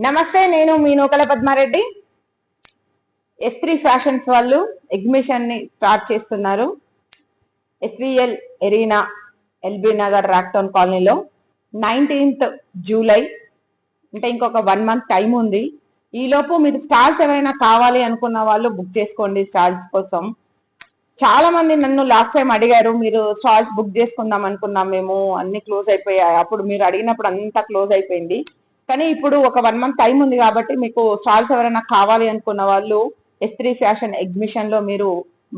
నమస్తే, నేను మీ నూకల Padma Reddy. S3 fashions వాళ్ళు ఎగ్జిబిషన్ ని స్టార్ట్ చేస్తున్నారు. SVL ఎరీనా, ఎల్బీ నగర్, రాక్టౌన్ కాలనీలో 19th జూలై, అంటే ఇంకొక 1 month టైం ఉంది. ఈలోపు మీరు స్టాల్స్ ఎవరైనా కావాలి అనుకున్న వాళ్ళు బుక్ చేసుకోండి. స్టాల్స్ కోసం చాలా మంది నన్ను లాస్ట్ టైం అడిగారు, మీరు స్టాల్స్ బుక్ చేసుకుందాం అనుకున్నాం, మేము అన్ని క్లోజ్ అయిపోయాయి. అప్పుడు మీరు అడిగినప్పుడు అంతా క్లోజ్ అయిపోయింది. కానీ ఇప్పుడు ఒక 1 month టైం ఉంది కాబట్టి మీకు స్టాల్స్ ఎవరైనా కావాలి అనుకున్న వాళ్ళు S3 ఫ్యాషన్ ఎగ్జిబిషన్ లో మీరు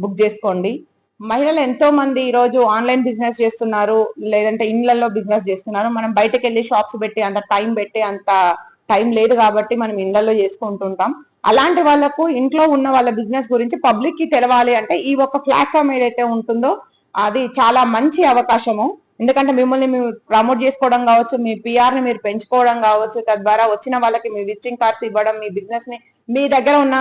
బుక్ చేసుకోండి. మహిళలు ఎంతో మంది ఈ రోజు ఆన్లైన్ బిజినెస్ చేస్తున్నారు, లేదంటే ఇళ్లలో బిజినెస్ చేస్తున్నారు. మనం బయటకు వెళ్ళి షాప్స్ పెట్టి అంత టైం లేదు కాబట్టి మనం ఇళ్లలో చేసుకుంటుంటాం. అలాంటి వాళ్ళకు ఇంట్లో ఉన్న వాళ్ళ బిజినెస్ గురించి పబ్లిక్ కి తెలవాలి అంటే ఈ ఒక ప్లాట్ఫామ్ ఏదైతే ఉంటుందో అది చాలా మంచి అవకాశము. ఎందుకంటే మిమ్మల్ని మీరు ప్రమోట్ చేసుకోవడం కావచ్చు, మీ పిఆర్ ని మీరు పెంచుకోవడం కావచ్చు, తద్వారా వచ్చిన వాళ్ళకి మీ విజిటింగ్ కార్డ్స్ ఇవ్వడం, మీ బిజినెస్ ని, మీ దగ్గర ఉన్న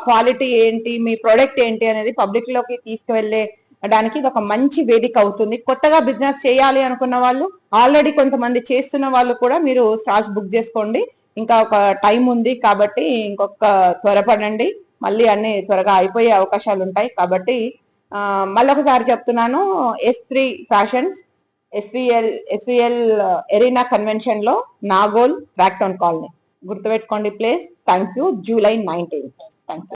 క్వాలిటీ ఏంటి, మీ ప్రొడక్ట్ ఏంటి అనేది పబ్లిక్ లోకి తీసుకువెళ్ళడానికి ఇది ఒక మంచి వేదిక అవుతుంది. కొత్తగా బిజినెస్ చేయాలి అనుకున్న వాళ్ళు, ఆల్రెడీ కొంతమంది చేస్తున్న వాళ్ళు కూడా మీరు స్టాల్స్ బుక్ చేసుకోండి. ఇంకా ఒక టైం ఉంది కాబట్టి ఇంకొక త్వరపడండి, మళ్ళీ అన్ని త్వరగా అయిపోయే అవకాశాలు ఉంటాయి. కాబట్టి మళ్ళొకసారి చెప్తున్నాను, S3 fashions, SVL arena convention లో, నాగోల్, రాక్టౌన్ కాలనీ. గుర్తుపెట్టుకోండి place. Thank you. July 19th. Thank you.